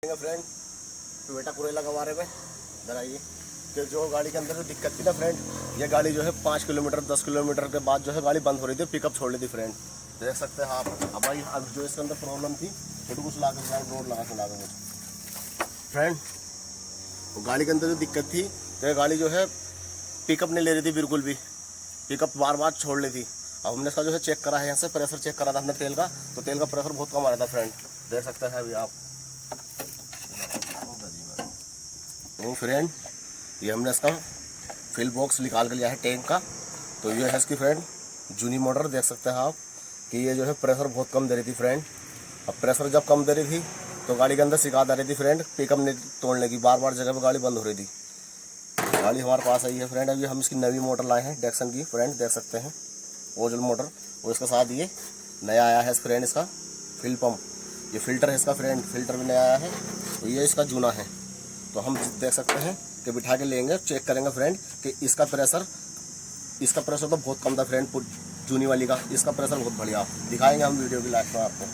Friend Toyota Corolla के बारे में जरा ये कि जो गाड़ी के अंदर जो दिक्कत थी ना फ्रेंड, ये गाड़ी जो है 5 किलोमीटर 10 किलोमीटर के बाद जो है गाड़ी बंद हो रही थी, पिकअप छोड़ ली थी फ्रेंड। देख सकते हैं आप। अब भाई अब जो इसके अंदर प्रॉब्लम थी तो कुछ ला कर रोड लगा के ला मुझे फ्रेंड। तो गाड़ी के अंदर जो दिक्कत थी तो ये गाड़ी जो है पिकअप नहीं ले रही थी बिल्कुल भी, पिकअप बार बार छोड़ ली थी। अब हमने इसका जो है चेक करा है, यहाँ से प्रेशर चेक करा था हमने तेल का, तो तेल का प्रेशर बहुत कम आ रहा था फ्रेंड। देख सकते हैं अभी आप। तो फ्रेंड ये हमने इसका फिल बॉक्स निकाल के लिया है टैंक का। तो ये है इसकी फ्रेंड जूनी मोटर। देख सकते हैं आप कि ये जो है प्रेशर बहुत कम दे रही थी फ्रेंड। अब प्रेशर जब कम दे रही थी तो गाड़ी के अंदर शिकायत आ रही थी फ्रेंड, पिकअप नहीं तोड़ने की, बार बार जगह पर गाड़ी बंद हो रही थी। गाड़ी हमारे पास आई है फ्रेंड। अभी हम इसकी नवी मोटर लाए हैं डेक्सन की फ्रेंड, देख सकते हैं ओजल मोटर। और इसके साथ ये नया आया है फ्रेंड इसका फिल पम्प, ये फिल्टर है इसका फ्रेंड, फिल्टर भी नया आया है। तो ये इसका जूना है। तो हम देख सकते हैं कि बिठा के लेंगे, चेक करेंगे फ्रेंड कि इसका प्रेशर तो बहुत कम था फ्रेंड जूनी वाली का, इसका प्रेशर बहुत बढ़िया। दिखाएंगे हम वीडियो की लास्ट में आपको।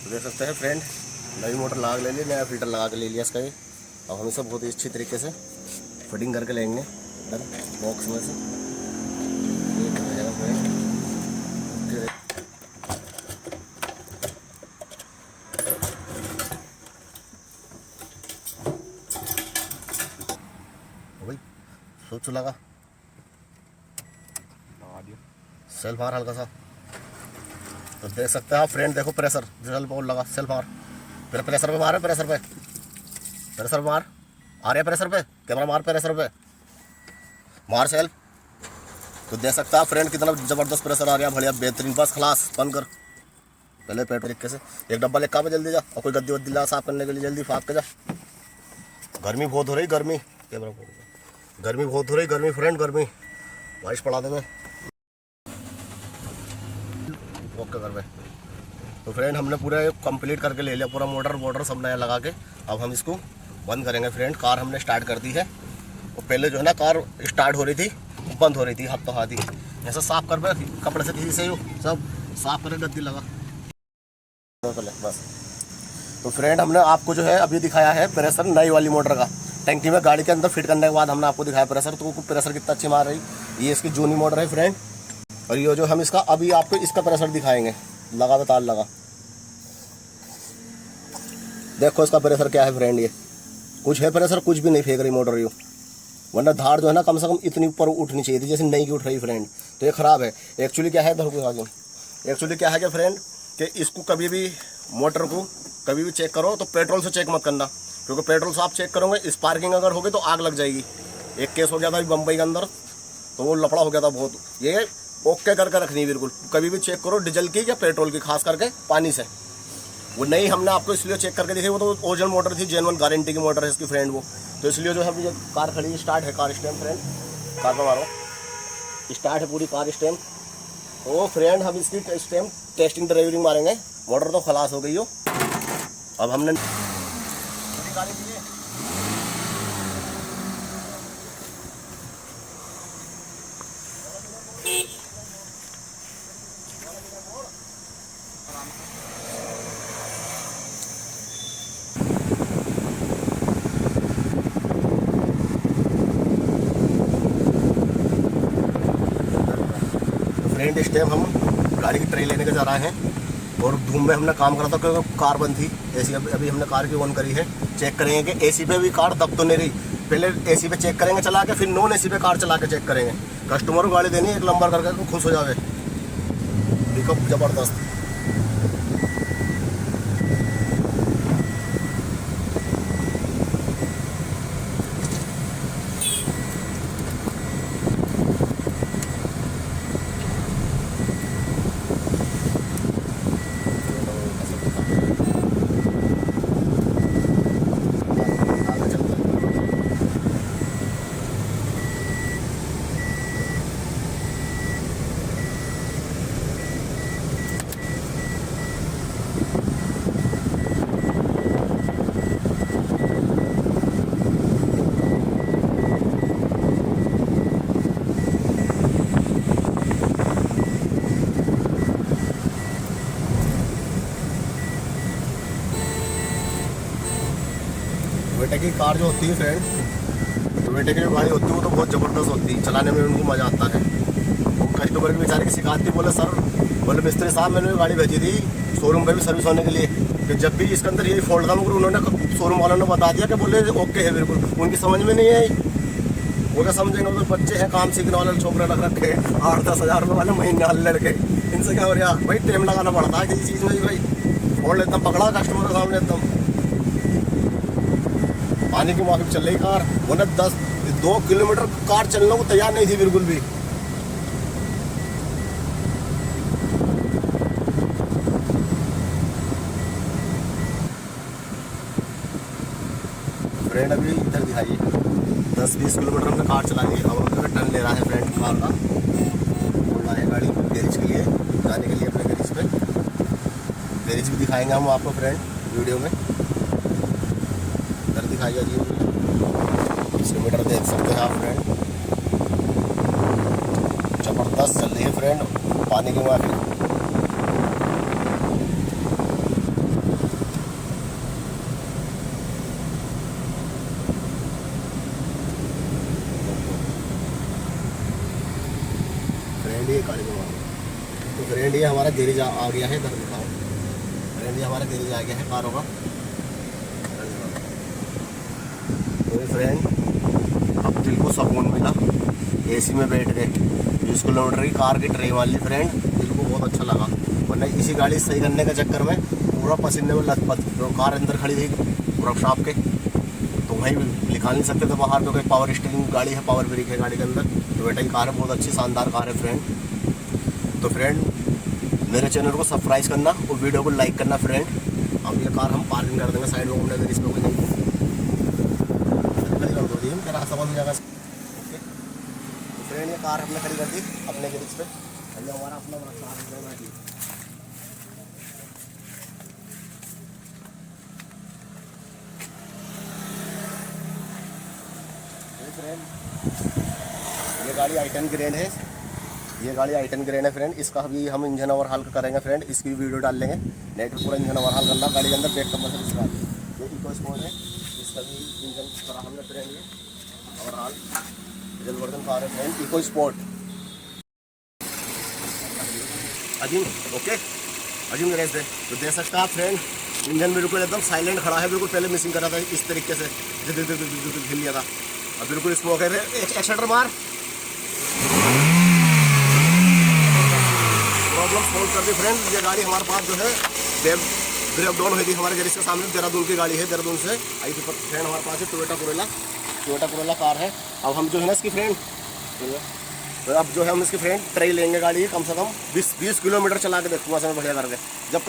तो देख सकते हैं फ्रेंड नई मोटर लगा ले ली, नया फिल्टर लगा के ले लिया इसका ये। अब हम इसे बहुत ही अच्छी तरीके से फिटिंग करके लेंगे बॉक्स में से। भाई सोच लगा दिया सेल्फ मार हल्का सा। तो देख सकते हैं आप फ्रेंड, देखो प्रेशर सेल्फ और लगा, सेल्फ मार, फिर प्रेशर पे मार, प्रेशर मार आ रहा है, प्रेशर पे कैमरा मार, प्रेशर पे मार सेल्फ। तो देख सकते हैं आप फ्रेंड कितना ज़बरदस्त प्रेशर आ रहा है, बढ़िया बेहतरीन। बस खलास बंद कर पहले पेट्रोल तरीके से। एक डब्बा लेकर पे जल्दी जा, और कोई गद्दी वद्दी ला साफ करने के लिए जल्दी फाँक के जा। गर्मी बहुत हो रही, गर्मी कैमरा गर्मी बहुत हो रही, गर्मी फ्रेंड गर्मी। बारिश पड़ा दे में ओके कर। तो फ्रेंड हमने पूरा कंप्लीट करके ले लिया, पूरा मोटर सब नया लगा के। अब हम इसको बंद करेंगे फ्रेंड। कार हमने स्टार्ट कर दी है, और पहले जो है ना कार स्टार्ट हो रही थी बंद हो रही थी हफ्ता हाथी। ऐसा साफ कर पे कपड़े से किसी से सब साफ करके गद्दी लगा बस। तो फ्रेंड हमने आपको जो है अभी दिखाया है प्रेशर नई वाली मोटर का, टंकी में गाड़ी के अंदर फिट करने के बाद हमने आपको दिखाया प्रेशर। तो प्रेशर कितना अच्छी मार रही। ये इसकी जूनी मोटर है फ्रेंड। और ये जो हम इसका अभी आपको इसका प्रेशर दिखाएंगे, लगा तो तार लगा, देखो इसका प्रेशर क्या है फ्रेंड। ये कुछ है प्रेशर, कुछ भी नहीं फेंक रही मोटर यो। वरना धार जो है ना कम से कम इतनी ऊपर उठनी चाहिए थी, जैसे नई की उठ रही फ्रेंड। तो ये ख़राब है। एक्चुअली क्या है एक्चुअली क्या है कि फ्रेंड कि इसको कभी भी मोटर को कभी भी चेक करो तो पेट्रोल से चेक मत करना, क्योंकि पेट्रोल से आप चेक करोगे स्पार्किंग अगर होगी तो आग लग जाएगी। एक केस हो गया था बम्बई के अंदर, तो वो लफड़ा हो गया था बहुत। ये ओके करके रखनी है बिल्कुल, कभी भी चेक करो डीजल की या पेट्रोल की, खास करके पानी से। वो नहीं हमने आपको इसलिए चेक करके दिखाई, वो तो ओरिजिनल मोटर थी, जेन्युइन गारंटी की मोटर है इसकी फ्रेंड वो। तो इसलिए जो है कार खड़ी स्टार्ट है, कार स्टैंड फ्रेंड, कार पर मारो स्टार्ट है पूरी कार स्टैंड। तो फ्रेंड हम इसकी स्टैंड टेस्टिंग ड्राइविंग मारेंगे। मोटर तो खलास हो गई हो। अब हमने फ्रेंड इस टाइम हम गाड़ी की ट्रे लेने के जा रहे हैं, और धूम में हमने काम करा था क्योंकि कार बंद थी। एसी अभी हमने कार की ऑन करी है। चेक करेंगे कि एसी पे भी कार दब तो नहीं रही। पहले एसी पे चेक करेंगे चला के, फिर नॉन एसी पे कार चला के चेक करेंगे। कस्टमर को गाड़ी देनी एक नंबर करके तो खुश हो जावे। पिकअप ज़बरदस्त। टोयोटा की कार जो होती है फ्रेंड, टोयोटा की जो गाड़ी होती है वो तो बहुत ज़बरदस्त होती है, चलाने में उनको मज़ा आता है। वो कस्टमर के बेचारे की शिकायत थी, बोले सर, बोले मिस्त्री साहब मैंने गाड़ी भेजी थी शोरूम पे भी सर्विस होने के लिए, कि जब भी इसके अंदर यही फॉल्ट था मगर उन्होंने शोरूम वालों ने बता दिया कि बोले ओके है बिल्कुल, उनकी समझ में नहीं आई। वो क्या समझेंगे, तो बच्चे हैं काम सीखने वाले छोकरे रख रखे 8-10 हज़ार रुपये वाले महीने वाले लड़के, इनसे क्या हो रहा है भाई, टाइम लगाना पड़ता है किसी चीज़ में भाई। फॉल्ट एकदम पकड़ा कस्टमर के सामने एकदम, पानी की माफिक चल रही कार, बोले 2 किलोमीटर कार चलने को तैयार नहीं थी बिल्कुल भी। फ्रेंड अभी इधर दिखाइए 10-20 किलोमीटर हमने कार चला ली, अब हम टर्न ले रहा है फ्रेंड कार का, बोल है गाड़ी गैरेज के लिए जाने के लिए अपने गैरेज पे। गैरेज भी दिखाएंगे हम आपको फ्रेंड वीडियो में, इधर दिखाइए जी, किलोमीटर देख सकते हैं आप फ्रेंड, ज़बरदस्त चल रही है फ्रेंड पानी की माफी। फ्रेंड ये गाड़ी में तो फ्रेंड ये हमारा गैरेज आ गया है, इधर दिखाओ फ्रेंड, ये हमारा गैरेज आ गया है कारों का। तो फ्रेंड अब दिल को सुकून मिला, एसी में बैठ गए, 20 किलोमीटर की कार की ट्रेन वाली फ्रेंड, दिल को बहुत अच्छा लगा। वरना इसी गाड़ी सही करने के चक्कर में पूरा पसीने में लथपथ, जो कार अंदर खड़ी थी वर्कशॉप के, तो वहीं निकाल नहीं सकते थे बाहर, क्योंकि पावर स्टीयरिंग गाड़ी है, पावर ब्रेक है गाड़ी के अंदर। टोयोटा की कार है, बहुत अच्छी शानदार कार है फ्रेंड। तो फ्रेंड मेरे चैनल को सब्सक्राइब करना और वीडियो को लाइक करना फ्रेंड। अब ये कार हम पार्किंग कर देंगे साइड में, घूमने इस पर कोई नहीं खड़ी कर दो दी, मेरा रास्ता बंद हो जाएगा। ओके तो फ्रेंड ये कार हमने खड़ी कर दी अपने गैरेज पे, ये हमारा अपना कार है। ये गाड़ी i10 ग्रैंड है, ये गाड़ी i10 ग्रैंड है फ्रेंड। इसका भी हम इंजन ओवरहाल करेंगे फ्रेंड, इसकी वीडियो डाल लेंगे, नेट पर पूरा इंजन ओवरहाल करना गाड़ी के अंदर, बैक कमर से इसका ये इको स्पोर्ट है, इसका भी इंजन करा हमने फ्रेंड, ये ओवरहाल डीजल वर्जन कार है फ्रेंड, इको स्पोर्ट। अजीम ओके अजीम गैरेज दे, तो दे सकता आप फ्रेंड, इंजन बिल्कुल एकदम साइलेंट खड़ा है, बिल्कुल पहले मिसिंग करा था इस तरीके से हिल लिया था, अब बिल्कुल स्मोक है। एक्सीटर मार, प्रॉब्लम सॉल्व कर दी फ्रेंड। ये गाड़ी हमारे पास जो है ब्रेक डाउन हुई थी हमारे गैरेज के सामने, देहरादून की गाड़ी है, देहरादून से आई थी फ्रेंड हमारे पास है टोयोटा कोरोला कार है। अब हम जो है ना इसकी फ्रेंड, तो अब जो है हम इसकी फ्रेंड ट्राई लेंगे गाड़ी, कम से कम 20 किलोमीटर चला के देखूँगा समय बढ़िया करके, जब